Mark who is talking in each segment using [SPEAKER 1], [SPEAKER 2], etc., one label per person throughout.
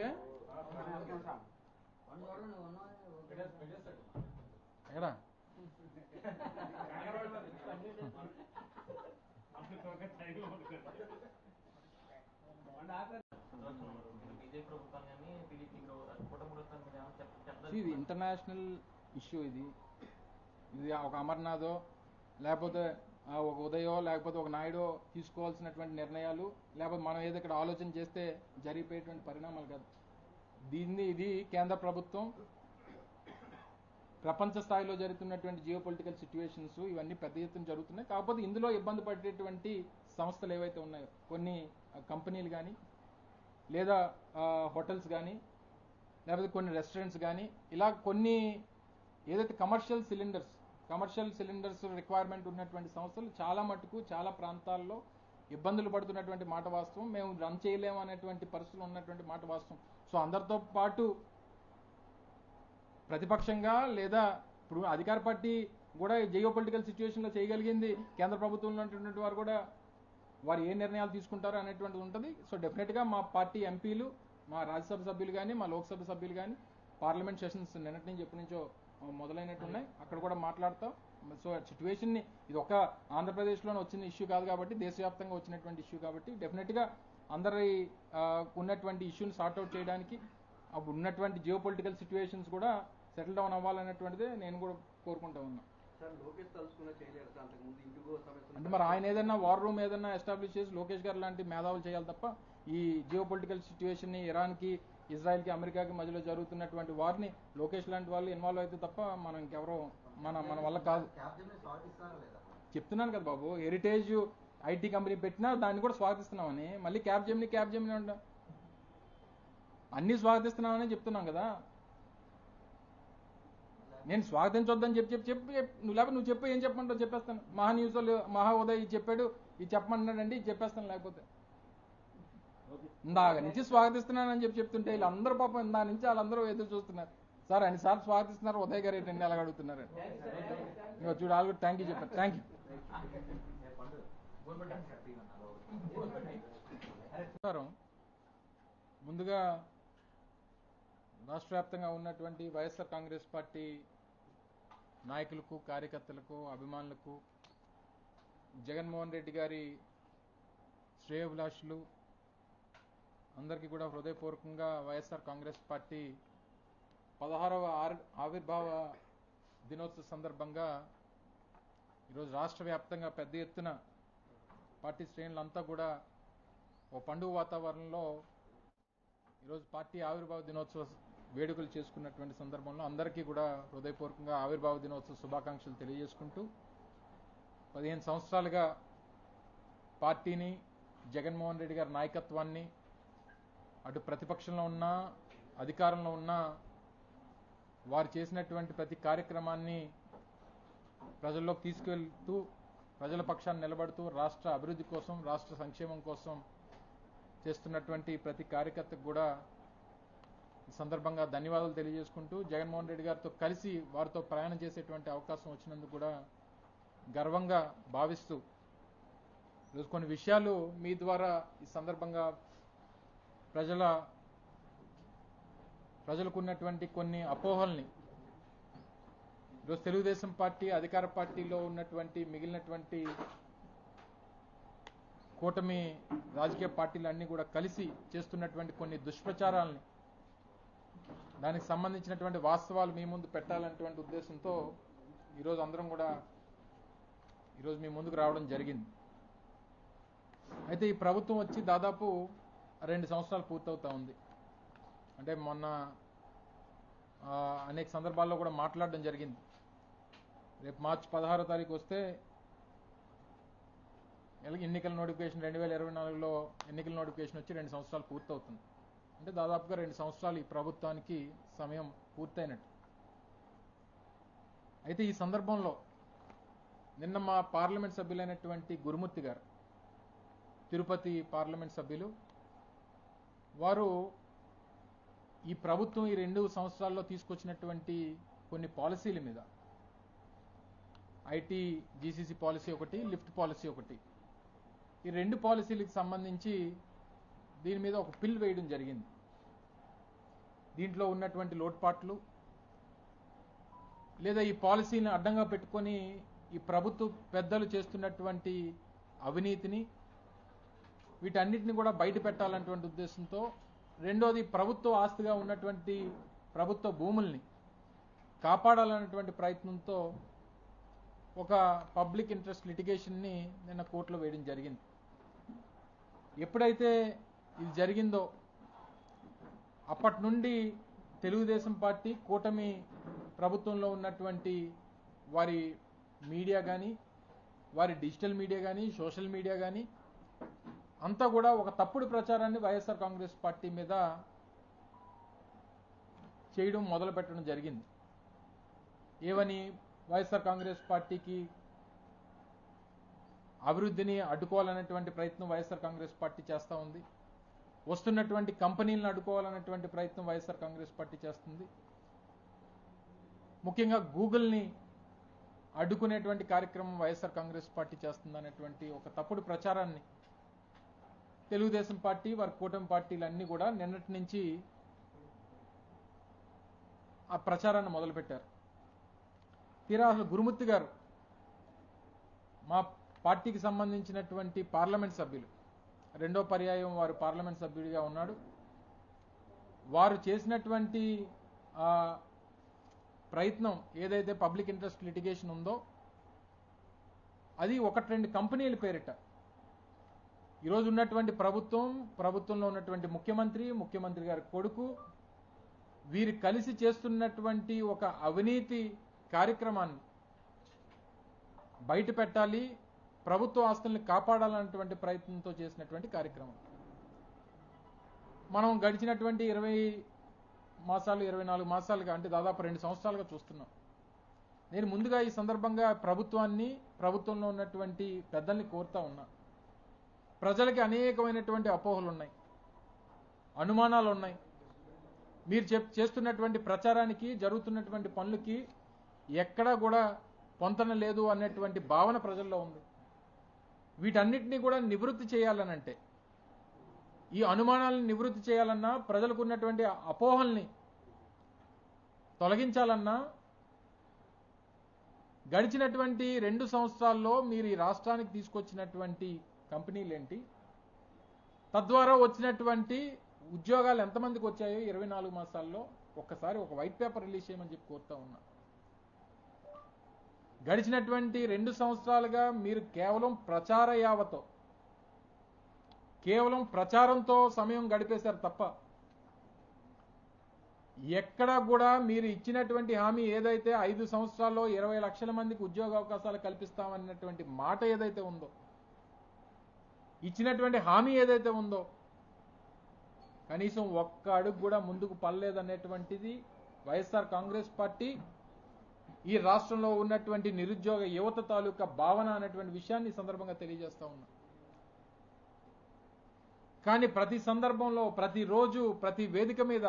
[SPEAKER 1] Okay ఎక్కడా ఇది international issue. ఇది ఒక అమర్నాథో లేకపోతే ఒక ఉదయో లేకపోతే ఒక నాయుడో తీసుకోవాల్సినటువంటి నిర్ణయాలు, లేకపోతే మనం ఏదో ఇక్కడ ఆలోచన చేస్తే జరిగిపోయేటువంటి పరిణామాలు కాదు. ఇది కేంద్ర ప్రభుత్వం ప్రపంచ స్థాయిలో జరుగుతున్నటువంటి జియో పొలిటికల్ సిచ్యువేషన్స్ ఇవన్నీ పెద్ద ఎత్తున జరుగుతున్నాయి. కాకపోతే ఇందులో ఇబ్బంది పడేటువంటి సంస్థలు ఏవైతే ఉన్నాయో, కొన్ని కంపెనీలు కానీ లేదా హోటల్స్ కానీ లేకపోతే కొన్ని రెస్టారెంట్స్ కానీ, ఇలా కొన్ని ఏదైతే కమర్షియల్ సిలిండర్స్ రిక్వైర్మెంట్ ఉన్నటువంటి సంస్థలు చాలా మటుకు చాలా ప్రాంతాల్లో ఇబ్బందులు పడుతున్నటువంటి మాట వాస్తవం. మేము రన్ చేయలేము అనేటువంటి పరిస్థితులు ఉన్నటువంటి మాట వాస్తవం. సో అందరితో పాటు ప్రతిపక్షంగా లేదా ఇప్పుడు అధికార పార్టీ కూడా జియో పొలిటికల్ సిచ్యువేషన్లో చేయగలిగింది, కేంద్ర ప్రభుత్వంలో ఉన్నటువంటి వారు కూడా వారు ఏ నిర్ణయాలు తీసుకుంటారో అనేటువంటిది ఉంటుంది. సో డెఫినెట్గా మా పార్టీ ఎంపీలు, మా రాజ్యసభ సభ్యులు కానీ మా లోక్సభ సభ్యులు కానీ పార్లమెంట్ సెషన్స్ నిన్నటి నుంచి ఎప్పటి నుంచో మొదలైనట్టున్నాయి, అక్కడ కూడా మాట్లాడతాం. సో సిచ్యువేషన్ని ఇది ఒక ఆంధ్రప్రదేశ్లోనే వచ్చిన ఇష్యూ కాదు కాబట్టి, దేశవ్యాప్తంగా వచ్చినటువంటి ఇష్యూ కాబట్టి డెఫినెట్గా అందరి ఉన్నటువంటి ఇష్యూని సార్ట్అవుట్ చేయడానికి అప్పుడు ఉన్నటువంటి జియో పొలిటికల్ సిచ్యువేషన్స్ కూడా సెటిల్ డౌన్ అవ్వాలనేటువంటిదే నేను కూడా కోరుకుంటా ఉన్నా. అంటే మరి ఆయన ఏదైనా వార్ రూమ్ ఏదైనా ఎస్టాబ్లిష్ చేసి లోకేష్ గారు లాంటి మేధావులు చేయాలి తప్ప, ఈ జియో పొలిటికల్ సిచ్యువేషన్ని ఇరాన్కి ఇజ్రాయెల్కి అమెరికాకి మధ్యలో జరుగుతున్నటువంటి వారిని లోకేష్ లాంటి వాళ్ళు ఇన్వాల్వ్ అయితే తప్ప మనం ఇంకెవరో మన వల్ల కాదు. చెప్తున్నాను కదా బాబు, హెరిటేజ్ ఐటీ కంపెనీ పెట్టినా దాన్ని కూడా స్వాగతిస్తున్నామని, మళ్ళీ క్యాబ్ జెమిని అంట అన్ని స్వాగతిస్తున్నామని చెప్తున్నాం కదా. నేను స్వాగతించొద్దని చెప్పి నువ్వు లేకపోతే నువ్వు చెప్పు, ఏం చెప్పమంటావు చెప్పేస్తాను. మహా ఉదయ్ చెప్పాడు, ఇది చెప్పమంటున్నాడండి, ఇది చెప్పేస్తాను. లేకపోతే ఇందాక నుంచి స్వాగతిస్తున్నానని చెప్తుంటే వీళ్ళందరూ పాపం ఇందా నుంచి వాళ్ళందరూ ఎదురు చూస్తున్నారు. సార్ అన్నిసార్లు స్వాగతిస్తున్నారు, ఉదయ్ గారు ఏంటండి ఎలా అడుగుతున్నారు చూడు. వాళ్ళు కూడా థ్యాంక్ యూ చెప్పారు. Thank you. ముందుగా రాష్ట్ర వ్యాప్తంగా ఉన్నటువంటి వైఎస్ఆర్ కాంగ్రెస్ పార్టీ నాయకులకు, కార్యకర్తలకు, అభిమానులకు, జగన్మోహన్ రెడ్డి గారి శ్రేయోభిలాషులు అందరికీ కూడా హృదయపూర్వకంగా వైఎస్ఆర్ కాంగ్రెస్ పార్టీ 16వ ఆవిర్భావ దినోత్సవ సందర్భంగా ఈరోజు రాష్ట్ర వ్యాప్తంగా పెద్ద ఎత్తున పార్టీ శ్రేణులంతా కూడా ఓ పండుగ వాతావరణంలో ఈరోజు పార్టీ ఆవిర్భావ దినోత్సవ వేడుకలు చేసుకున్నటువంటి సందర్భంలో అందరికీ కూడా హృదయపూర్వకంగా ఆవిర్భావ దినోత్సవ శుభాకాంక్షలు తెలియజేసుకుంటూ, 15 సంవత్సరాలుగా పార్టీని, జగన్మోహన్ రెడ్డి గారి నాయకత్వాన్ని అటు ప్రతిపక్షంలో ఉన్నా అధికారంలో ఉన్నా వారు చేసినటువంటి ప్రతి కార్యక్రమాన్ని ప్రజల్లోకి తీసుకెళ్తూ, ప్రజల పక్షాన్ని నిలబడుతూ, రాష్ట్ర అభివృద్ధి కోసం, రాష్ట్ర సంక్షేమం కోసం చేస్తున్నటువంటి ప్రతి కార్యకర్తకు కూడా ఈ సందర్భంగా ధన్యవాదాలు తెలియజేసుకుంటూ, జగన్మోహన్ రెడ్డి గారితో కలిసి వారితో ప్రయాణం చేసేటువంటి అవకాశం వచ్చినందుకు కూడా గర్వంగా భావిస్తూ, ఈరోజు కొన్ని విషయాలు మీ ద్వారా ఈ సందర్భంగా ప్రజలకు ఉన్నటువంటి కొన్ని అపోహల్ని, ఈరోజు తెలుగుదేశం పార్టీ అధికార పార్టీలో ఉన్నటువంటి మిగిలినటువంటి కూటమి రాజకీయ పార్టీలన్నీ కూడా కలిసి చేస్తున్నటువంటి కొన్ని దుష్ప్రచారాలని, దానికి సంబంధించినటువంటి వాస్తవాలు మీ ముందు పెట్టాలనేటువంటి ఉద్దేశంతో ఈరోజు అందరం కూడా ఈరోజు మీ ముందుకు రావడం జరిగింది. అయితే ఈ ప్రభుత్వం వచ్చి దాదాపు 2 సంవత్సరాలు పూర్తవుతా ఉంది. అంటే మొన్న అనేక సందర్భాల్లో కూడా మాట్లాడడం జరిగింది. రేపు మార్చి 16వ తారీఖు వస్తే ఎన్నికల నోటిఫికేషన్ 2024లో ఎన్నికల నోటిఫికేషన్ వచ్చి 2 సంవత్సరాలు పూర్తవుతుంది. అంటే దాదాపుగా 2 సంవత్సరాలు ఈ ప్రభుత్వానికి సమయం పూర్తయినట్టు. అయితే ఈ సందర్భంలో నిన్న మా పార్లమెంట్ సభ్యులైనటువంటి గురుమూర్తి గారు, తిరుపతి పార్లమెంట్ సభ్యులు, వారు ఈ ప్రభుత్వం ఈ 2 సంవత్సరాల్లో తీసుకొచ్చినటువంటి కొన్ని పాలసీల మీద, ఐటీ జీసీసీ పాలసీ ఒకటి, లిఫ్ట్ పాలసీ ఒకటి, ఈ 2 పాలసీలకు సంబంధించి దీని మీద ఒక పిల్ వేయడం జరిగింది. దీంట్లో ఉన్నటువంటి లోటుపాట్లు లేదా ఈ పాలసీని అడ్డంగా పెట్టుకొని ఈ ప్రభుత్వ పెద్దలు చేస్తున్నటువంటి అవినీతిని వీటన్నిటిని కూడా బయట పెట్టాలన్నటువంటి ఉద్దేశంతో, రెండోది ప్రభుత్వ ఆస్తిగా ఉన్నటువంటి ప్రభుత్వ భూముల్ని కాపాడాలన్నటువంటి ప్రయత్నంతో ఒక పబ్లిక్ ఇంట్రెస్ట్ లిటిగేషన్ని నిన్న కోర్టులో వేయడం జరిగింది. ఎప్పుడైతే ఇది జరిగిందో అప్పటి నుండి తెలుగుదేశం పార్టీ కూటమి ప్రభుత్వంలో ఉన్నటువంటి వారి మీడియా కానీ, వారి డిజిటల్ మీడియా కానీ, సోషల్ మీడియా కానీ అంతా కూడా ఒక తప్పుడు ప్రచారాన్ని వైఎస్ఆర్ కాంగ్రెస్ పార్టీ మీద చేయడం మొదలు పెట్టడం జరిగింది. ఏవని వైఎస్ఆర్ కాంగ్రెస్ పార్టీకి అభివృద్ధిని అడ్డుకోవాలనేటువంటి ప్రయత్నం వైఎస్ఆర్ కాంగ్రెస్ పార్టీ చేస్తూ ఉంది. వస్తున్నటువంటి కంపెనీలను అడ్డుకోవాలనేటువంటి ప్రయత్నం వైఎస్ఆర్ కాంగ్రెస్ పార్టీ చేస్తుంది. ముఖ్యంగా గూగుల్ని అడ్డుకునేటువంటి కార్యక్రమం వైఎస్ఆర్ కాంగ్రెస్ పార్టీ చేస్తుంది అనేటువంటి ఒక తప్పుడు ప్రచారాన్ని తెలుగుదేశం పార్టీ వారి కూటమి పార్టీలన్నీ కూడా నిన్నటి నుంచి ఆ ప్రచారాన్ని మొదలుపెట్టారు. తీరా అసలు గురుమూర్తి గారు మా పార్టీకి సంబంధించినటువంటి పార్లమెంట్ సభ్యులు, రెండో పర్యాయం వారు పార్లమెంట్ సభ్యుడిగా ఉన్నాడు. వారు చేసినటువంటి ప్రయత్నం ఏదైతే పబ్లిక్ ఇంట్రెస్ట్ లిటిగేషన్ ఉందో అది ఒకటి రెండు కంపెనీల పేరిట ఈరోజు ఉన్నటువంటి ప్రభుత్వంలో ఉన్నటువంటి ముఖ్యమంత్రి గారి కొడుకు వీరు కలిసి చేస్తున్నటువంటి ఒక అవినీతి కార్యక్రమాన్ని బయట పెట్టాలి, ప్రభుత్వ ఆస్తుల్ని కాపాడాలన్నటువంటి ప్రయత్నంతో చేసినటువంటి కార్యక్రమం. మనం గడిచినటువంటి 24 మాసాలుగా అంటే దాదాపు 2 సంవత్సరాలుగా చూస్తున్నాం. నేను ముందుగా ఈ సందర్భంగా ప్రభుత్వంలో ఉన్నటువంటి పెద్దల్ని కోరుతా ఉన్నా, ప్రజలకి అనేకమైనటువంటి అపోహలు ఉన్నాయి, అనుమానాలు ఉన్నాయి. మీరు చేస్తున్నటువంటి ప్రచారానికి జరుగుతున్నటువంటి పనులకి ఎక్కడా కూడా పొంతన లేదు అనేటువంటి భావన ప్రజల్లో ఉంది. వీటన్నిటినీ కూడా నివృత్తి చేయాలనంటే, ఈ అనుమానాలను నివృత్తి చేయాలన్నా, ప్రజలకు ఉన్నటువంటి అపోహల్ని తొలగించాలన్నా గడిచినటువంటి 2 సంవత్సరాల్లో మీరు ఈ రాష్ట్రానికి తీసుకొచ్చినటువంటి కంపెనీలేంటి, తద్వారా వచ్చినటువంటి ఉద్యోగాలు ఎంతమందికి వచ్చాయో 24 మాసాల్లో ఒక్కసారి ఒక వైట్ పేపర్ రిలీజ్ చేయమని చెప్పి కోరుతా ఉన్నా. గడిచినటువంటి 2 సంవత్సరాలుగా మీరు కేవలం కేవలం ప్రచారంతో సమయం గడిపేశారు తప్ప ఎక్కడా కూడా మీరు ఇచ్చినటువంటి హామీ ఏదైతే 5 సంవత్సరాల్లో 20 లక్షల మందికి ఉద్యోగ అవకాశాలు కల్పిస్తామన్నటువంటి మాట ఏదైతే ఉందో, ఇచ్చినటువంటి హామీ ఏదైతే ఉందో కనీసం ఒక్క అడుగు కూడా ముందుకు పడలేదనేటువంటిది వైఎస్ఆర్ కాంగ్రెస్ పార్టీ ఈ రాష్ట్రంలో ఉన్నటువంటి నిరుద్యోగ యువత తాలూకా భావన అనేటువంటి విషయాన్ని సందర్భంగా తెలియజేస్తా ఉన్నా. కానీ ప్రతి సందర్భంలో, ప్రతిరోజు, ప్రతి వేదిక మీద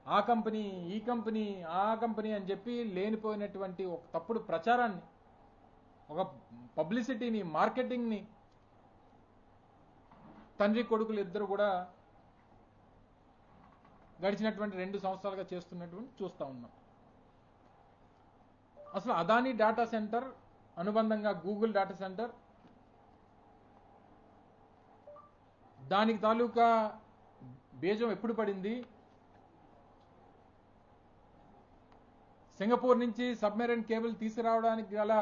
[SPEAKER 1] ఆ కంపెనీ, ఈ కంపెనీ, ఆ కంపెనీ అని చెప్పి లేనిపోయినటువంటి ఒక తప్పుడు ప్రచారాన్ని, ఒక పబ్లిసిటీని, మార్కెటింగ్ని తండ్రి కొడుకులు ఇద్దరు కూడా గడిచినటువంటి 2 సంవత్సరాలుగా చేస్తున్నటువంటి చూస్తూ ఉన్నాం. అసలు అదానీ డేటా సెంటర్ అనుబంధంగా గూగుల్ డేటా సెంటర్, దానికి తాలూకా బీజం ఎప్పుడు పడింది, సింగపూర్ నుంచి సబ్మెరైన్ కేబుల్ తీసుకురావడానికి గల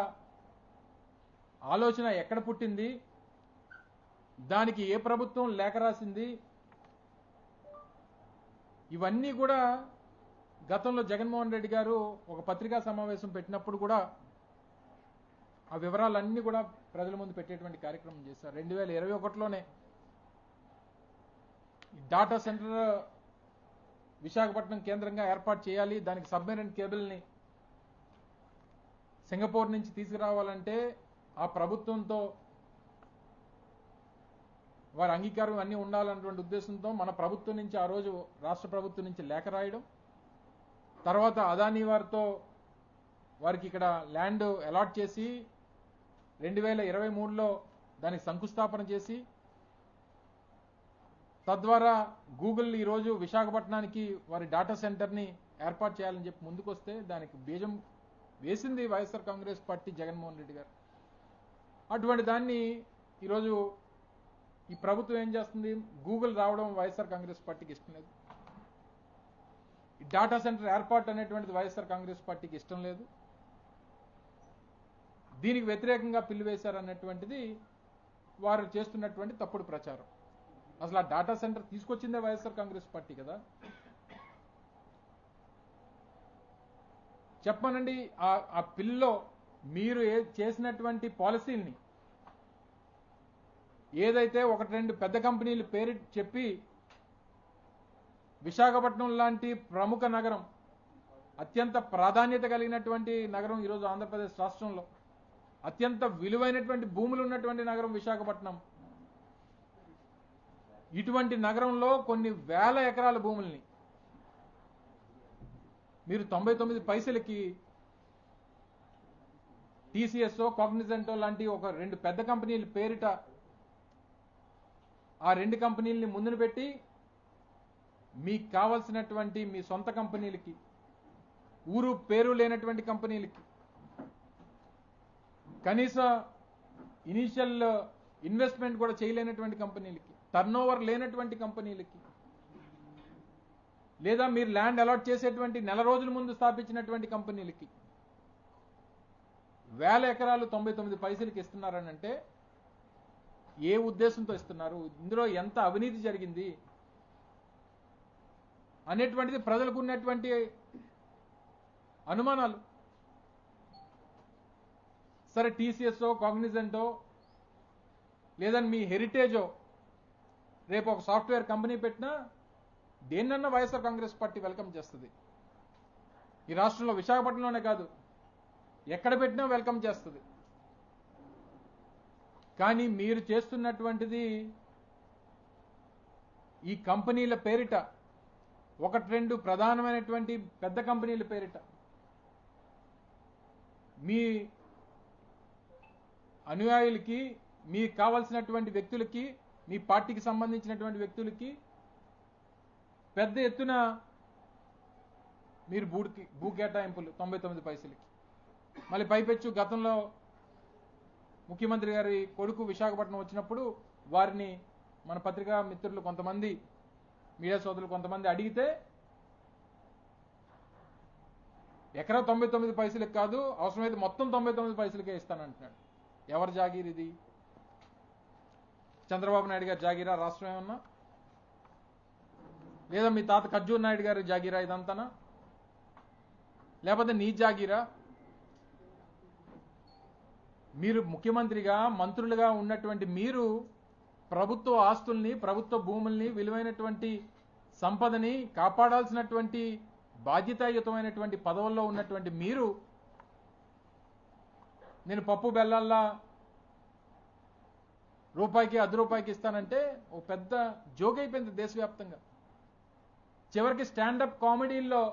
[SPEAKER 1] ఆలోచన ఎక్కడ పుట్టింది, దానికి ఏ ప్రభుత్వం లేఖ రాసింది, ఇవన్నీ కూడా గతంలో జగన్మోహన్ రెడ్డి గారు ఒక పత్రికా సమావేశం పెట్టినప్పుడు కూడా ఆ వివరాలన్నీ కూడా ప్రజల ముందు పెట్టేటువంటి కార్యక్రమం చేశారు. 2021లోనే డాటా సెంటర్ విశాఖపట్నం కేంద్రంగా ఏర్పాటు చేయాలి, దానికి సబ్మెరైన్ కేబుల్ని సింగపూర్ నుంచి తీసుకురావాలంటే ఆ ప్రభుత్వంతో వారి అంగీకారం అన్నీ ఉండాలన్నటువంటి ఉద్దేశంతో మన ప్రభుత్వం నుంచి ఆ రోజు రాష్ట్ర ప్రభుత్వం నుంచి లేఖ రాయడం, తర్వాత అదానీ వారికి ఇక్కడ ల్యాండ్ అలాట్ చేసి 2023లో దానికి శంకుస్థాపన చేసి తద్వారా గూగుల్ ఈరోజు విశాఖపట్నానికి వారి డేటా సెంటర్ని ఏర్పాటు చేయాలని చెప్పి ముందుకొస్తే దానికి బీజం వేసింది వైఎస్ఆర్ కాంగ్రెస్ పార్టీ జగన్మోహన్ రెడ్డి గారు. అటువంటి దాన్ని ఈరోజు ఈ ప్రభుత్వం ఏం చేస్తుంది? గూగుల్ రావడం వైఎస్ఆర్ కాంగ్రెస్ పార్టీకి ఇష్టం లేదు. ఈ డేటా సెంటర్ ఏర్పాటు అనేటువంటిది వైఎస్ఆర్ కాంగ్రెస్ పార్టీకి ఇష్టం లేదు. దీనికి వ్యతిరేకంగా పిల్లు వేశారన్నటువంటిది వారు చేస్తున్నటువంటి తప్పుడు ప్రచారం. అసలు ఆ డేటా సెంటర్ తీసుకొచ్చిందే వైఎస్ఆర్ కాంగ్రెస్ పార్టీ కదా. చెప్పమనండి, ఆ పిల్లో మీరు చేసినటువంటి పాలసీల్ని ఏదైతే ఒకటి రెండు పెద్ద కంపెనీలు పేరు చెప్పి విశాఖపట్నం లాంటి ప్రముఖ నగరం, అత్యంత ప్రాధాన్యత కలిగినటువంటి నగరం ఈరోజు ఆంధ్రప్రదేశ్ రాష్ట్రంలో, అత్యంత విలువైనటువంటి భూములు ఉన్నటువంటి నగరం విశాఖపట్నం. ఇటువంటి నగరంలో కొన్ని వేల ఎకరాల భూముల్ని మీరు 99 పైసలకి టీసీఎస్ఓ, కాగ్నిజెంటో లాంటి ఒక రెండు పెద్ద కంపెనీల పేరిట ఆ రెండు కంపెనీలని ముందును పెట్టి మీకు కావాల్సినటువంటి మీ సొంత కంపెనీలకి, ఊరు పేరు లేనటువంటి కంపెనీలకి, కనీస ఇనీషియల్ ఇన్వెస్ట్మెంట్ కూడా చేయలేనటువంటి కంపెనీలకి, టర్నోవర్ లేనటువంటి కంపెనీలకి, లేదా మీరు ల్యాండ్ అలాట్ చేసేటువంటి నెల రోజుల ముందు స్థాపించినటువంటి కంపెనీలకి వేల ఎకరాలు 99 పైసలకి ఇస్తున్నారనంటే ఏ ఉద్దేశంతో ఇస్తున్నారు? ఇందులో ఎంత అవినీతి జరిగింది అనేటువంటిది ప్రజలకు ఉన్నటువంటి అనుమానాలు. సరే, టీసీఎస్ఓ, కాగ్నిజెంటో లేదా మీ హెరిటేజో రేపు ఒక సాఫ్ట్వేర్ కంపెనీ పెట్టినా దేన్నన్నా వైఎస్ఆర్ కాంగ్రెస్ పార్టీ వెల్కమ్ చేస్తుంది. ఈ రాష్ట్రంలో విశాఖపట్నంలోనే కాదు, ఎక్కడ పెట్టినా వెల్కమ్ చేస్తుంది. కానీ మీరు చేస్తున్నటువంటిది ఈ కంపెనీల పేరిట, ఒకటి రెండు ప్రధానమైనటువంటి పెద్ద కంపెనీల పేరిట మీ అనుయాయులకి, మీకు కావాల్సినటువంటి వ్యక్తులకి, మీ పార్టీకి సంబంధించినటువంటి వ్యక్తులకి పెద్ద ఎత్తున మీరు భూ కేటాయింపులు 99 పైసలకి. మళ్ళీ పైపెచ్చు గతంలో ముఖ్యమంత్రి గారి కొడుకు విశాఖపట్నం వచ్చినప్పుడు వారిని మన పత్రికా మిత్రులు కొంతమంది, మీడియా సోదరులు కొంతమంది అడిగితే ఎకరా 99 పైసలకి కాదు, అవసరమైతే మొత్తం 99 పైసలకే ఇస్తానంటున్నాడు. ఎవరి జాగీర్ ఇది? చంద్రబాబు నాయుడు గారి జాగీరా రాష్ట్రం ఏమన్నా? లేదా మీ తాత ఖర్జూర్ నాయుడు గారి జాగీరా ఇదంతానా? లేకపోతే నీ జాగీరా? మీరు ముఖ్యమంత్రిగా, మంత్రులుగా ఉన్నటువంటి మీరు ప్రభుత్వ ఆస్తుల్ని, ప్రభుత్వ భూముల్ని, విలువైనటువంటి సంపదని కాపాడాల్సినటువంటి బాధ్యతాయుతమైనటువంటి పదవుల్లో ఉన్నటువంటి మీరు నేను పప్పు బెల్లాల్లా రూపాయికి ₹10 ఇస్తానంటే ఓ పెద్ద జోక్ అయిపోయింది దేశవ్యాప్తంగా. చివరికి స్టాండప్ కామెడీల్లో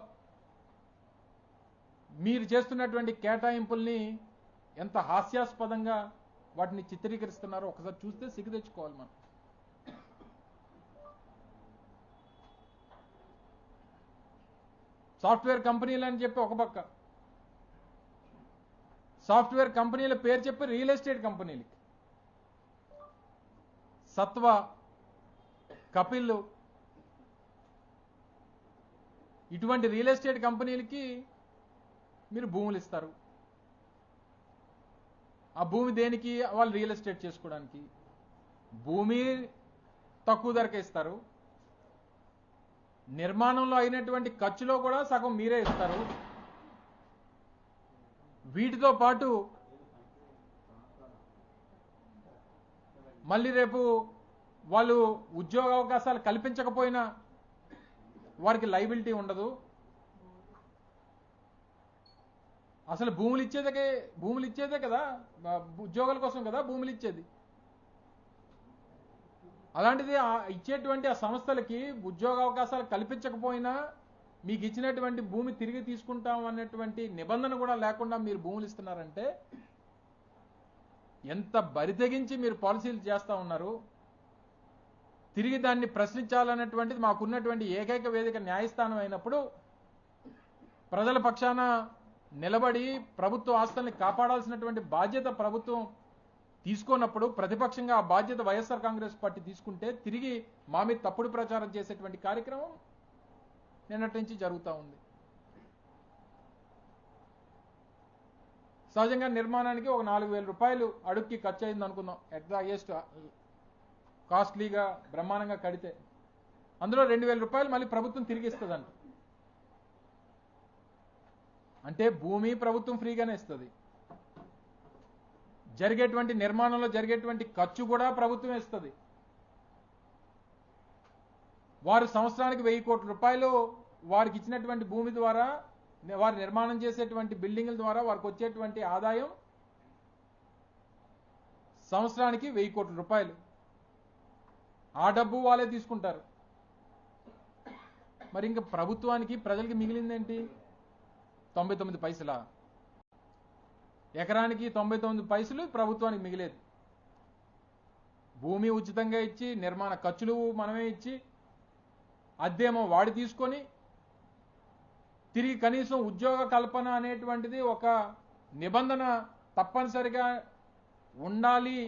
[SPEAKER 1] మీరు చేస్తున్నటువంటి కేటాయింపుల్ని ఎంత హాస్యాస్పదంగా వాటిని చిత్రీకరిస్తున్నారో ఒకసారి చూస్తే సిగ్గు తెచ్చుకోవాలి మనం. సాఫ్ట్వేర్ కంపెనీలు అని చెప్పి ఒక పక్క, సాఫ్ట్వేర్ కంపెనీల పేరు చెప్పి రియల్ ఎస్టేట్ కంపెనీలకి, సత్వ, కపిల్, ఇటువంటి రియల్ ఎస్టేట్ కంపెనీలకి మీరు భూములు ఇస్తారు. ఆ భూమి దేనికి? వాళ్ళు రియల్ ఎస్టేట్ చేసుకోవడానికి. భూమి తక్కువ ధరకే ఇస్తారు, నిర్మాణంలో అయినటువంటి ఖర్చులో కూడా సగం మీరే ఇస్తారు. వీటితో పాటు మళ్ళీ రేపు వాళ్ళు ఉద్యోగ అవకాశాలు కల్పించకపోయినా వారికి లయబిలిటీ ఉండదు. అసలు భూములు ఇచ్చేదే కదా, ఉద్యోగాల కోసం కదా భూములు ఇచ్చేది. అలాంటిది ఇచ్చేటువంటి ఆ సంస్థలకి ఉద్యోగ అవకాశాలు కల్పించకపోయినా మీకు ఇచ్చినటువంటి భూమి తిరిగి తీసుకుంటాం అన్నటువంటి నిబంధన కూడా లేకుండా మీరు భూములు ఇస్తున్నారంటే ఎంత బరితెగించి మీరు పాలసీలు చేస్తూ ఉన్నారు. తిరిగి దాన్ని ప్రశ్నించాలన్నటువంటిది మాకున్నటువంటి ఏకైక వేదిక న్యాయస్థానం అయినప్పుడు ప్రజల పక్షాన నిలబడి ప్రభుత్వ ఆస్తుల్ని కాపాడాల్సినటువంటి బాధ్యత ప్రభుత్వం తీసుకున్నప్పుడు ప్రతిపక్షంగా ఆ బాధ్యత వైఎస్ఆర్ కాంగ్రెస్ పార్టీ తీసుకుంటే తిరిగి మా మీద తప్పుడు ప్రచారం చేసేటువంటి కార్యక్రమం నిన్నటి నుంచి జరుగుతూ ఉంది. సహజంగా నిర్మాణానికి ఒక 4,000 రూపాయలు అడుగుకి ఖర్చు అయింది అనుకుందాం, ఎట్ ద హైయెస్ట్ కాస్ట్లీగా బ్రహ్మాండంగా కడితే అందులో 2,000 రూపాయలు మళ్ళీ ప్రభుత్వం తిరిగి ఇస్తుందంట. అంటే భూమి ప్రభుత్వం ఫ్రీగానే ఇస్తుంది, జరిగేటువంటి నిర్మాణంలో జరిగేటువంటి ఖర్చు కూడా ప్రభుత్వం ఇస్తుంది. వారు సంవత్సరానికి 1,000 కోట్ల రూపాయలు వారికి ఇచ్చినటువంటి భూమి ద్వారా వారు నిర్మాణం చేసేటువంటి బిల్డింగుల ద్వారా వారికి వచ్చేటువంటి ఆదాయం సంవత్సరానికి 1,000 కోట్ల రూపాయలు. ఆ డబ్బు వాళ్ళే తీసుకుంటారు. మరి ఇంకా ప్రభుత్వానికి ప్రజలకి మిగిలిందేంటి? 99 పైసలా? ఎకరానికి 99 పైసలు ప్రభుత్వానికి మిగిలేదు. భూమి ఉచితంగా ఇచ్చి నిర్మాణ ఖర్చులు మనమే ఇచ్చి అద్దేమో వాడి తీసుకొని తిరిగి కనీసం ఉద్యోగ కల్పన అనేటువంటిది ఒక నిబంధన తప్పనిసరిగా ఉండాలి,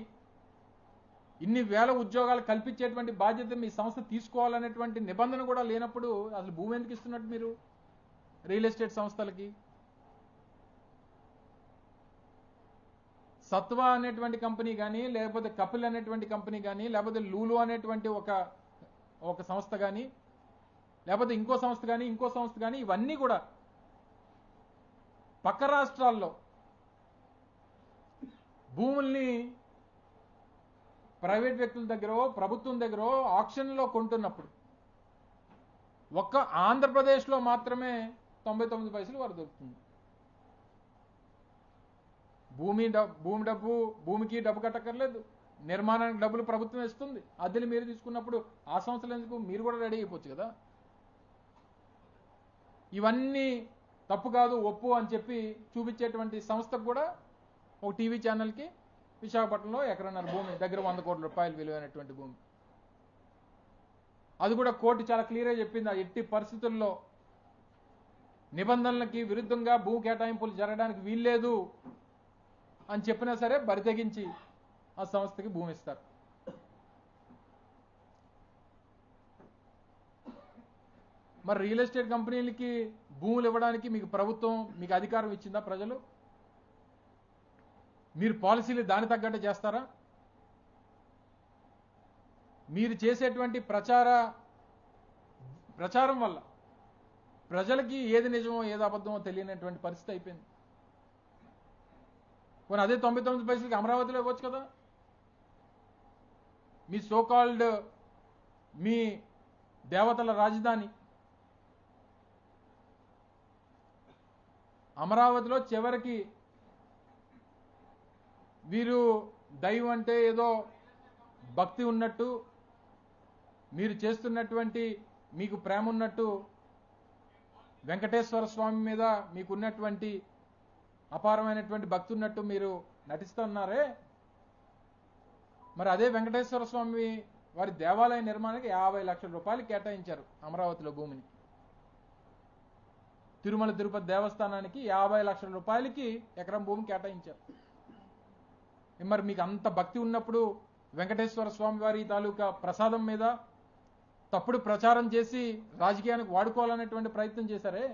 [SPEAKER 1] ఇన్ని వేల ఉద్యోగాలు కల్పించేటువంటి బాధ్యత మీ సంస్థ తీసుకోవాలనేటువంటి నిబంధన కూడా లేనప్పుడు అసలు భూమి ఎందుకు ఇస్తున్నట్టు మీరు రియల్ ఎస్టేట్ సంస్థలకి? సత్వా అనేటువంటి కంపెనీ కానీ, లేకపోతే కపిల్ అనేటువంటి కంపెనీ కానీ, లేకపోతే లూలు అనేటువంటి ఒక సంస్థ కానీ, లేకపోతే ఇంకో సంస్థ కానీ ఇవన్నీ కూడా పక్క రాష్ట్రాల్లో భూముల్ని ప్రైవేట్ వ్యక్తుల దగ్గర ప్రభుత్వం దగ్గర ఆక్షన్లో కొంటున్నప్పుడు ఒక్క ఆంధ్రప్రదేశ్లో మాత్రమే 99 పైసలు వారు దొరుకుతుంది. భూమికి డబ్బు కట్టక్కర్లేదు, నిర్మాణానికి డబ్బులు ప్రభుత్వం ఇస్తుంది, అద్దెలు మీరు తీసుకున్నప్పుడు ఆ సంస్థలు ఎందుకు? మీరు కూడా రెడీ అయిపోవచ్చు కదా. ఇవన్నీ తప్పు కాదు, ఒప్పు అని చెప్పి చూపించేటువంటి సంస్థకు కూడా ఒక టీవీ ఛానల్కి విశాఖపట్నంలో ఎకరన్నర భూమి దగ్గర 100 కోట్ల రూపాయలు విలువైనటువంటి భూమి, అది కూడా కోర్టు చాలా క్లియర్గా చెప్పింది. ఆ ఎట్టి పరిస్థితుల్లో నిబంధనలకి విరుద్ధంగా భూ కేటాయింపులు జరగడానికి వీల్లేదు అని చెప్పినా సరే బరితెగించి ఆ సంస్థకి భూమి ఇస్తారు. మరి రియల్ ఎస్టేట్ కంపెనీలకి భూములు ఇవ్వడానికి మీకు ప్రభుత్వం మీకు అధికారం ఇచ్చిందా? ప్రజలు మీరు పాలసీలు దాని తగ్గట్టు చేస్తారా? మీరు చేసేటువంటి ప్రచారం వల్ల ప్రజలకి ఏది నిజమో ఏది అబద్ధమో తెలియనటువంటి పరిస్థితి అయిపోయింది. పోనీ అదే 99 పైసలకి అమరావతిలో ఇవ్వచ్చు కదా. మీ సోకాల్డ్ మీ దేవతల రాజధాని అమరావతిలో చివరికి వీరు దైవం అంటే ఏదో భక్తి ఉన్నట్టు, మీరు చేస్తున్నటువంటి మీకు ప్రేమ ఉన్నట్టు, వెంకటేశ్వర స్వామి మీద మీకున్నటువంటి అపారమైనటువంటి భక్తి ఉన్నట్టు మీరు నటిస్తున్నారే. మరి అదే వెంకటేశ్వర స్వామి వారి దేవాలయ నిర్మాణానికి 50 లక్షల రూపాయలు కేటాయించారు అమరావతిలో భూమిని. తిరుమల తిరుపతి దేవస్థానానికి 50 లక్షల రూపాయలకి ఎకరం భూమి కేటాయించారు. మరి మీకు అంత భక్తి ఉన్నప్పుడు వెంకటేశ్వర స్వామి వారి తాలూకా ప్రసాదం మీద తప్పుడు ప్రచారం చేసి రాజకీయానికి వాడుకోవాలనేటువంటి ప్రయత్నం చేశారే.